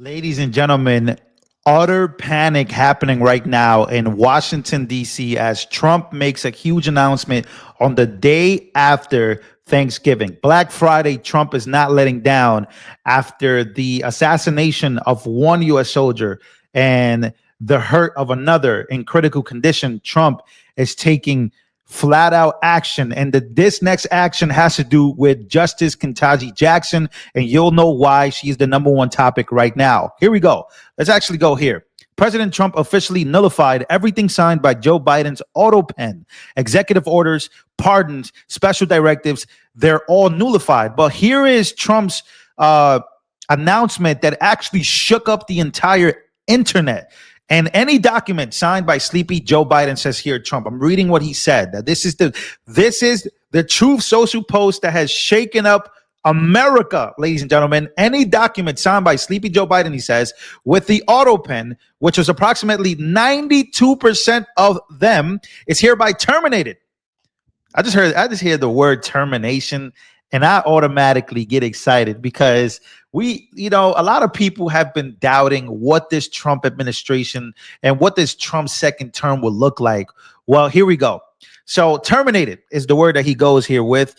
Ladies and gentlemen, utter panic happening right now in Washington, D.C., as Trump makes a huge announcement on the day after Thanksgiving. Black Friday, Trump is not letting down after the assassination of one U.S. soldier and the hurt of another in critical condition. Trump is taking flat out action. And this next action has to do with Justice Ketanji Jackson. And you'll know why she's the number one topic right now. Here we go. Let's actually go here. President Trump officially nullified everything signed by Joe Biden's Autopen. Executive orders, pardons, special directives, they're all nullified. But here is Trump's announcement that actually shook up the entire internet. And any document signed by sleepy Joe Biden, says here Trump. I'm reading what he said. That this is the Truth Social post that has shaken up America, ladies and gentlemen. Any document signed by sleepy Joe Biden, he says, with the Autopen, which was approximately 92% of them, is hereby terminated. I just hear the word termination, and I automatically get excited because a lot of people have been doubting what this Trump administration and what this Trump second term will look like. Well, here we go. So terminated is the word that he goes here with,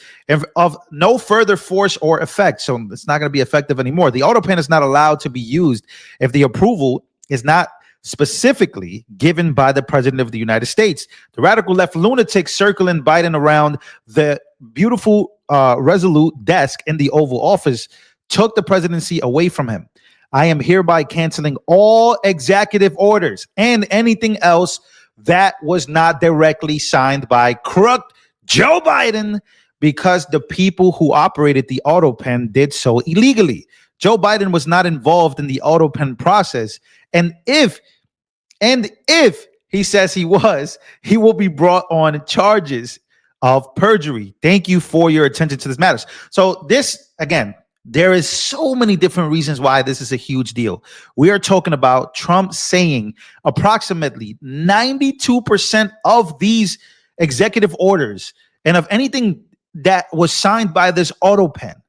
of no further force or effect. So it's not going to be effective anymore. The Autopen is not allowed to be used if the approval is not specifically given by the president of the United States. The radical left lunatic circling Biden around the beautiful resolute desk in the Oval Office took the presidency away from him. I am hereby canceling all executive orders and anything else that was not directly signed by crook Joe Biden, because the people who operated the Autopen did so illegally. Joe Biden was not involved in the Autopen process. And if he says he was, he will be brought on charges of perjury. Thank you for your attention to this matters. So this, again, there is so many different reasons why this is a huge deal. We are talking about Trump saying approximately 92% of these executive orders and of anything that was signed by this Autopen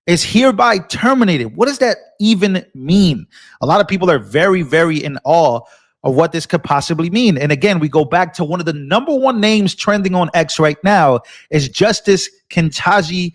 is hereby terminated. What does that even mean? A lot of people are very, very in awe of what this could possibly mean. And again, we go back to one of the number one names trending on X right now is Justice Ketanji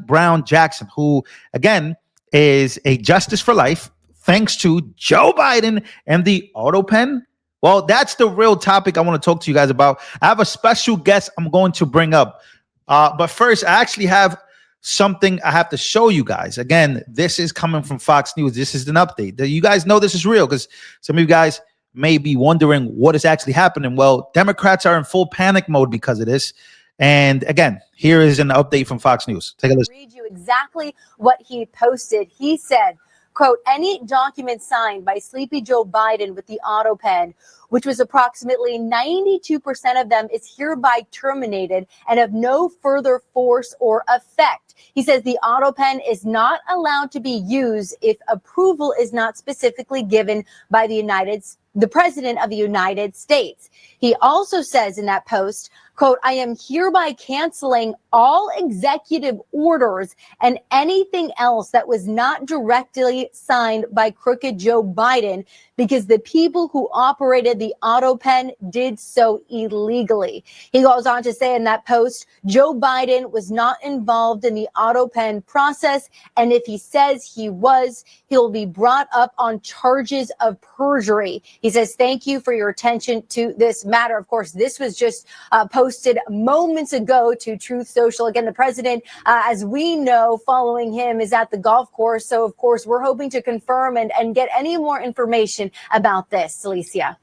Brown Jackson, who again is a justice for life thanks to Joe Biden and the Autopen. Well, that's the real topic I want to talk to you guys about. I have a special guest I'm going to bring up. But first, I actually have something I have to show you guys. Again, this is coming from Fox News. This is an update. You guys know this is real because some of you guys may be wondering what is actually happening. Well, Democrats are in full panic mode because of this. And again, here is an update from Fox News. Take a listen. Read you exactly what he posted. He said, quote, any document signed by sleepy Joe Biden with the Autopen, which was approximately 92% of them, is hereby terminated and of no further force or effect. He says the Autopen is not allowed to be used if approval is not specifically given by the president of the United States. He also says in that post, quote, I am hereby canceling all executive orders and anything else that was not directly signed by crooked Joe Biden, because the people who operated the Autopen did so illegally. He goes on to say in that post, Joe Biden was not involved in the Autopen process, and if he says he was, he'll be brought up on charges of perjury. He says, thank you for your attention to this matter. Of course, this was just posted moments ago to Truth Social. Again, the president, as we know, following him is at the golf course. So, of course, we're hoping to confirm and get any more information about this, Alicia.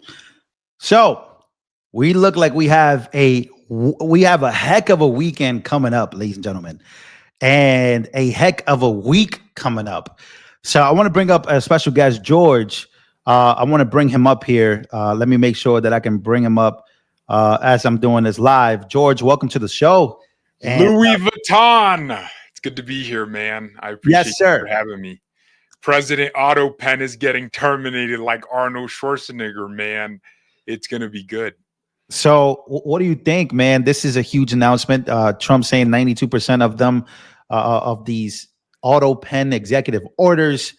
So we look like we have a heck of a weekend coming up, ladies and gentlemen, and a heck of a week coming up. So I want to bring up a special guest, George. I want to bring him up here. Let me make sure that I can bring him up as I'm doing this live. George, welcome to the show. And, Louis Vuitton. It's good to be here, man. I appreciate you for having me. President Autopen is getting terminated like Arnold Schwarzenegger, man. It's going to be good. So what do you think, man? This is a huge announcement. Trump saying 92% of them, of these Autopen executive orders,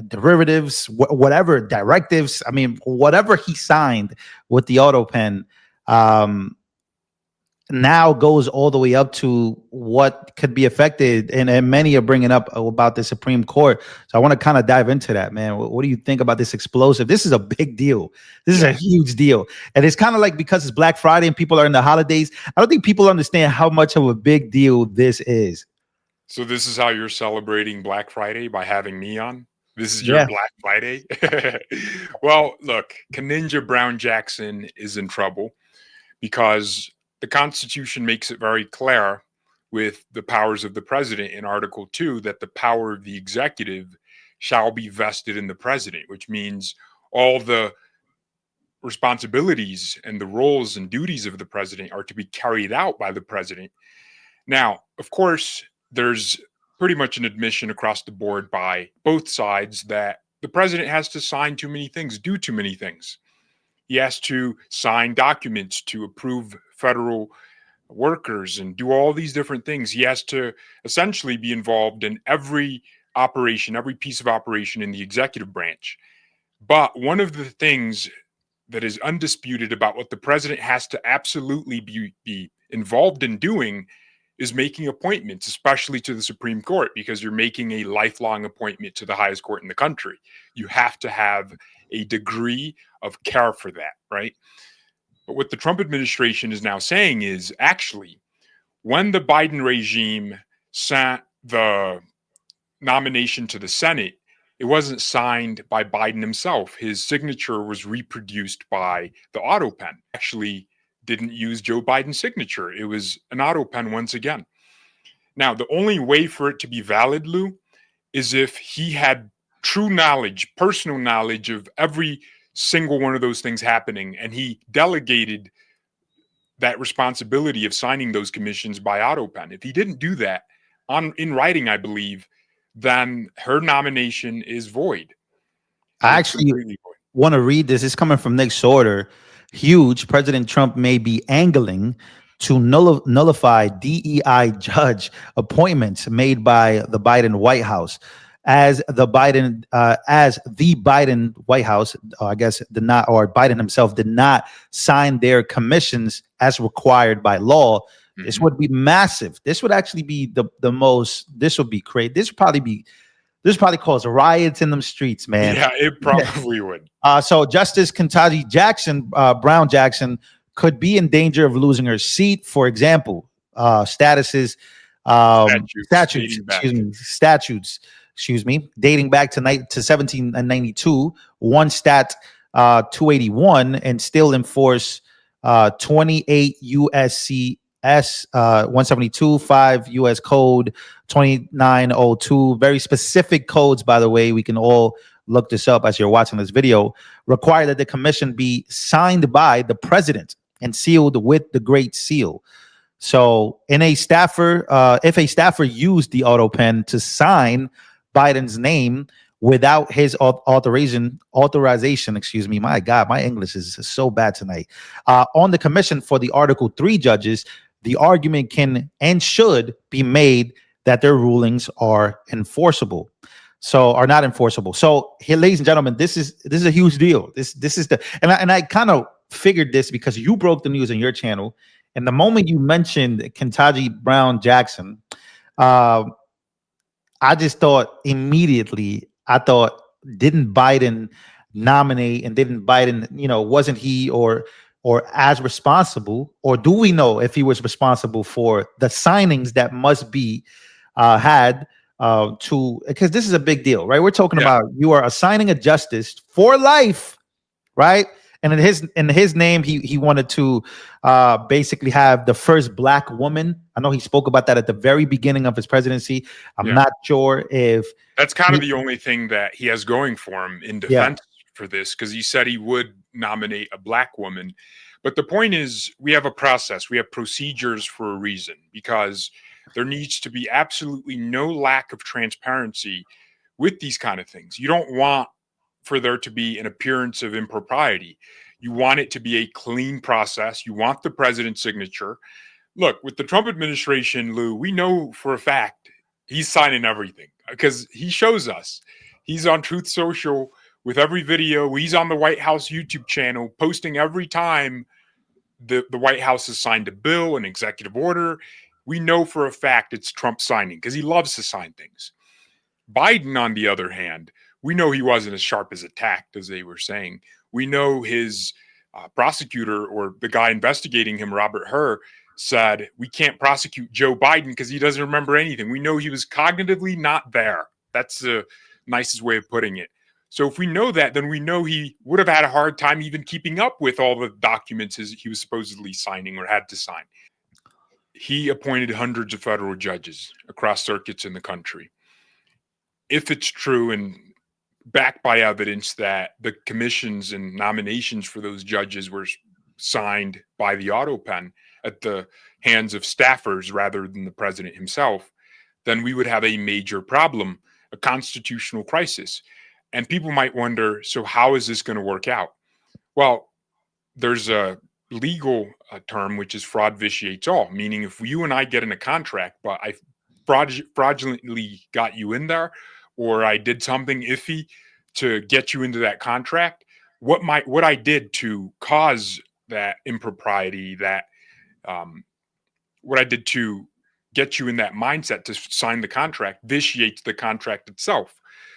derivatives, whatever directives. I mean, whatever he signed with the Autopen, now goes all the way up to what could be affected. And many are bringing up about the Supreme Court. So I want to kind of dive into that, man. What do you think about this explosive? This is a big deal. This is a huge deal. And it's kind of like, because it's Black Friday and people are in the holidays, I don't think people understand how much of a big deal this is. So this is how you're celebrating Black Friday, by having me on? This is your Black Friday? Well, look, Ketanji Brown Jackson is in trouble because the Constitution makes it very clear with the powers of the president in Article 2 that the power of the executive shall be vested in the president, which means all the responsibilities and the roles and duties of the president are to be carried out by the president. Now, of course, there's pretty much an admission across the board by both sides that the president has to sign too many things, do too many things. He has to sign documents to approve federal workers and do all these different things. He has to essentially be involved in every operation, every piece of operation in the executive branch. But one of the things that is undisputed about what the president has to absolutely be involved in doing is making appointments, especially to the Supreme Court, because you're making a lifelong appointment to the highest court in the country. You have to have a degree of care for that, right? But what the Trump administration is now saying is, actually, when the Biden regime sent the nomination to the Senate, it wasn't signed by Biden himself. His signature was reproduced by the Autopen. Actually, didn't use Joe Biden's signature. It was an Autopen once again. Now, the only way for it to be valid, Lou, is if he had true knowledge, personal knowledge of every single one of those things happening, and he delegated that responsibility of signing those commissions by Autopen. If he didn't do that in writing, I believe, then her nomination is void. I actually want to read this. It's coming from Nick Sorter. Huge. President Trump may be angling to nullify DEI judge appointments made by the Biden White House, as the Biden White House, I guess, did not, or Biden himself did not sign their commissions as required by law. Mm-hmm. This would be massive. This would actually be the most. This would be crazy. This probably cause riots in them streets, man. Yeah, it probably would. So Justice Ketanji Brown Jackson could be in danger of losing her seat. For example, statutes, dating back to 1792, one stat 281, and still enforce 28 USC 172, 5 US Code 2902. Very specific codes, by the way. We can all look this up as you're watching this video. Require that the commission be signed by the president and sealed with the Great Seal. So if a staffer used the Autopen to sign Biden's name without his authorization, my God, my English is so bad tonight, on the commission for the Article 3 judges, the argument can and should be made that their rulings are not enforceable. So here, ladies and gentlemen, this is a huge deal. This is and I kind of figured this because you broke the news on your channel, and the moment you mentioned Ketanji Brown Jackson, I just thought immediately. Didn't Biden nominate, and didn't Biden, wasn't he or as responsible, or do we know if he was responsible for the signings that must be had because this is a big deal, right? We're talking about you are assigning a justice for life, right? And in his name, he wanted to basically have the first Black woman. I know he spoke about that at the very beginning of his presidency. I'm not sure if that's kind of the only thing that he has going for him in defense for this, because he said he would nominate a Black woman. But the point is, we have a process, we have procedures for a reason, because there needs to be absolutely no lack of transparency with these kind of things. You don't want for there to be an appearance of impropriety. You want it to be a clean process. You want the president's signature. Look, with the Trump administration, Lou, we know for a fact he's signing everything because he shows us. He's on Truth Social with every video. He's on the White House YouTube channel posting every time the White House has signed a bill, an executive order. We know for a fact it's Trump signing because he loves to sign things. Biden, on the other hand, we know he wasn't as sharp as attacked as they were saying. We know his prosecutor, or the guy investigating him, Robert Hur, said we can't prosecute Joe Biden because he doesn't remember anything. We know he was cognitively not there. That's the nicest way of putting it. So if we know that, then we know he would have had a hard time even keeping up with all the documents he was supposedly signing or had to sign. He appointed hundreds of federal judges across circuits in the country. If it's true and backed by evidence that the commissions and nominations for those judges were signed by the Autopen at the hands of staffers rather than the president himself, then we would have a major problem, a constitutional crisis. And people might wonder, so how is this going to work out? Well, there's a legal term, which is fraud vitiates all, meaning if you and I get in a contract, but I fraudulently got you in there, or I did something iffy to get you into that contract, what I did to cause that impropriety, that what I did to get you in that mindset to sign the contract vitiates the contract itself.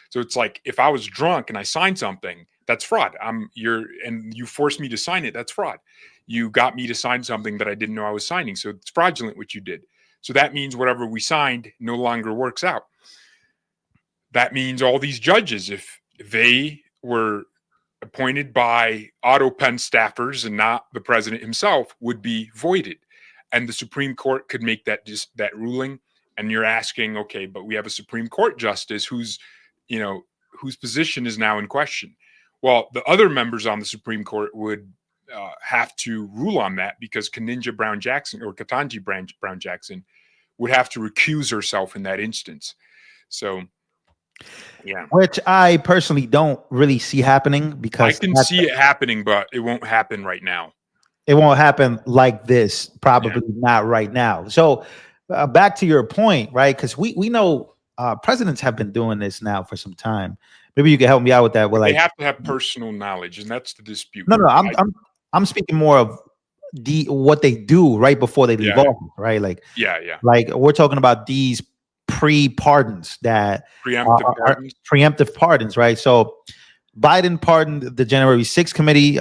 So it's like if I was drunk and I signed something, that's fraud. And you forced me to sign it, that's fraud. You got me to sign something that I didn't know I was signing, so it's fraudulent what you did. So that means whatever we signed no longer works out. That means all these judges, if they were appointed by Autopen staffers and not the president himself, would be voided. And the Supreme Court could make that ruling. And you're asking, okay, but we have a Supreme Court justice whose position is now in question. Well, the other members on the Supreme Court would have to rule on that because Ketanji Brown Jackson would have to recuse herself in that instance. So, yeah. Which I personally don't really see happening, because I can see it happening, but it won't happen right now. It won't happen like this, probably not right now. So back to your point, right? Because we know presidents have been doing this now for some time. Maybe you can help me out with that. Well, they have to have personal knowledge, and that's the dispute. No, I'm speaking more of what they do right before they leave office, right? Like, like we're talking about these pre-pardons that preemptive pardons, right? So Biden pardoned the January 6th committee,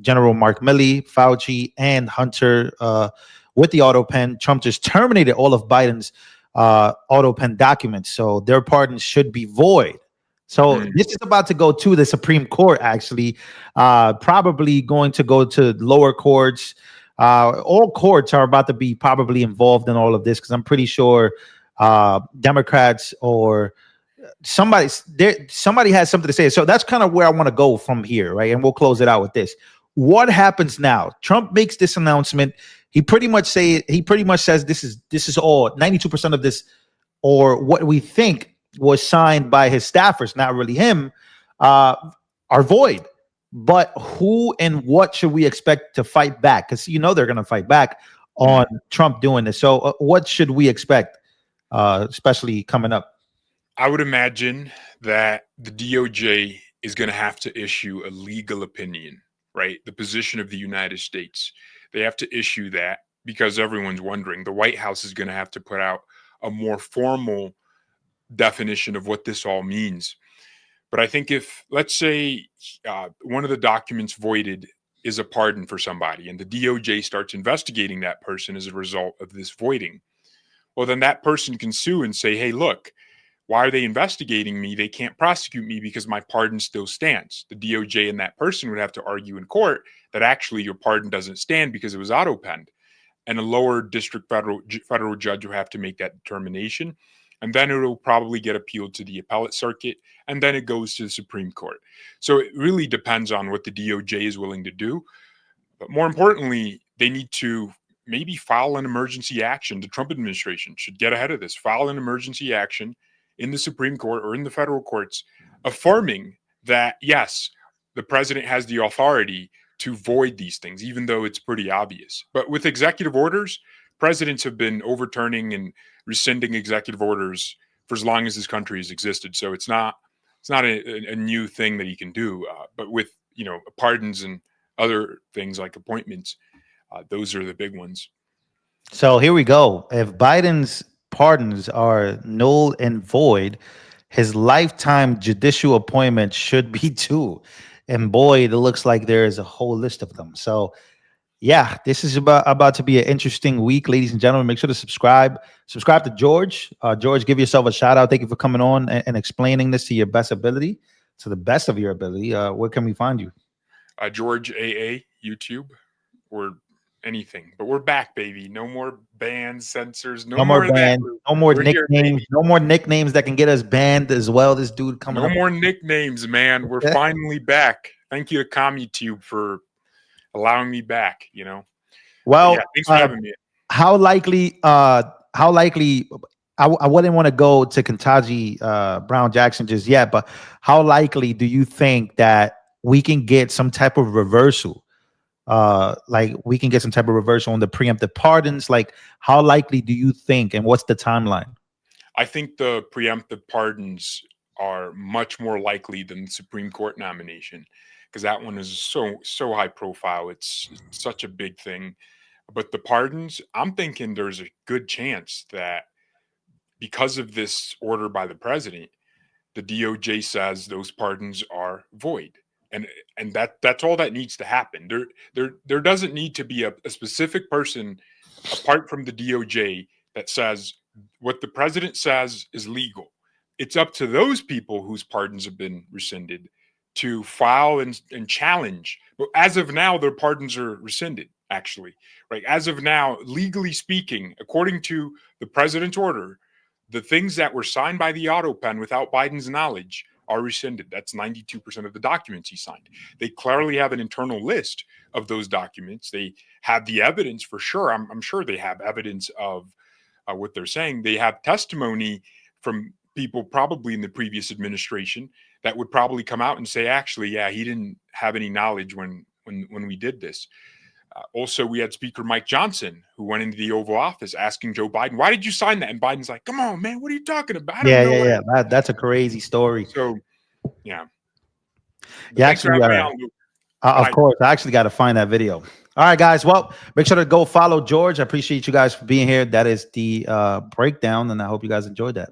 General Mark Milley, Fauci, and Hunter with the Autopen. Trump just terminated all of Biden's Autopen documents, so their pardons should be void. So this is about to go to the Supreme Court, actually, probably going to go to lower courts. All courts are about to be probably involved in all of this, because I'm pretty sure Democrats or somebody has something to say. So that's kind of where I want to go from here, right? And we'll close it out with this. What happens now? Trump makes this announcement. He pretty much says this is all 92% of this, or what we think was signed by his staffers, not really him, are void. But who and what should we expect to fight back? Because they're going to fight back on Trump doing this. So what should we expect, especially coming up? I would imagine that the DOJ is going to have to issue a legal opinion, right? The position of the United States. They have to issue that because everyone's wondering. The White House is going to have to put out a more formal definition of what this all means. But I think if, let's say, one of the documents voided is a pardon for somebody, and the DOJ starts investigating that person as a result of this voiding, well, then that person can sue and say, hey, look, why are they investigating me? They can't prosecute me because my pardon still stands. The DOJ and that person would have to argue in court that actually your pardon doesn't stand because it was auto-penned. And a lower district federal judge will have to make that determination. And then it will probably get appealed to the appellate circuit, and then it goes to the Supreme Court. So it really depends on what the DOJ is willing to do. But more importantly, they need to maybe file an emergency action. The Trump administration should get ahead of this, file an emergency action in the Supreme Court or in the federal courts, affirming that, yes, the president has the authority to void these things, even though it's pretty obvious. But with executive orders, presidents have been overturning and rescinding executive orders for as long as this country has existed. So it's not it's not a new thing that he can do. But with, you know, pardons and other things like appointments, those are the big ones. So here we go. If Biden's pardons are null and void, his lifetime judicial appointment should be too. And boy, it looks like there is a whole list of them. So yeah, this is about to be an interesting week, ladies and gentlemen. Make sure to subscribe. Subscribe to George. George, give yourself a shout out. Thank you for coming on and explaining this to your best ability, to the best of your ability. Where can we find you? George AA, YouTube, or anything. But we're back, baby. No more bans, censors. No more bans. No more nicknames. No more nicknames that can get us banned as well. This dude coming up. No more nicknames, man. We're finally back. Thank you to CommuTube for allowing me back, you know. Well, yeah, thanks for having me. How likely I wouldn't want to go to Ketanji Brown Jackson just yet, but how likely do you think that we can get some type of reversal? Like we can get some type of reversal on the preemptive pardons. Like how likely do you think, and what's the timeline? I think the preemptive pardons are much more likely than the Supreme Court nomination, because that one is so high profile. It's such a big thing. But the pardons, I'm thinking there's a good chance that because of this order by the president, the DOJ says those pardons are void. And that's all that needs to happen. There doesn't need to be a specific person apart from the DOJ that says what the president says is legal. It's up to those people whose pardons have been rescinded to file and challenge. But as of now, their pardons are rescinded, actually. Right? As of now, legally speaking, according to the president's order, the things that were signed by the Autopen without Biden's knowledge are rescinded. That's 92% of the documents he signed. They clearly have an internal list of those documents. They have the evidence for sure. I'm sure they have evidence of what they're saying. They have testimony from people probably in the previous administration that would probably come out and say, actually, yeah, he didn't have any knowledge when we did this. Also, we had Speaker Mike Johnson, who went into the Oval Office asking Joe Biden, why did you sign that? And Biden's like, come on, man, what are you talking about? Yeah. That's a crazy story. So, yeah. Actually, of course, I actually got to find that video. All right, guys. Well, make sure to go follow George. I appreciate you guys for being here. That is the breakdown, and I hope you guys enjoyed that.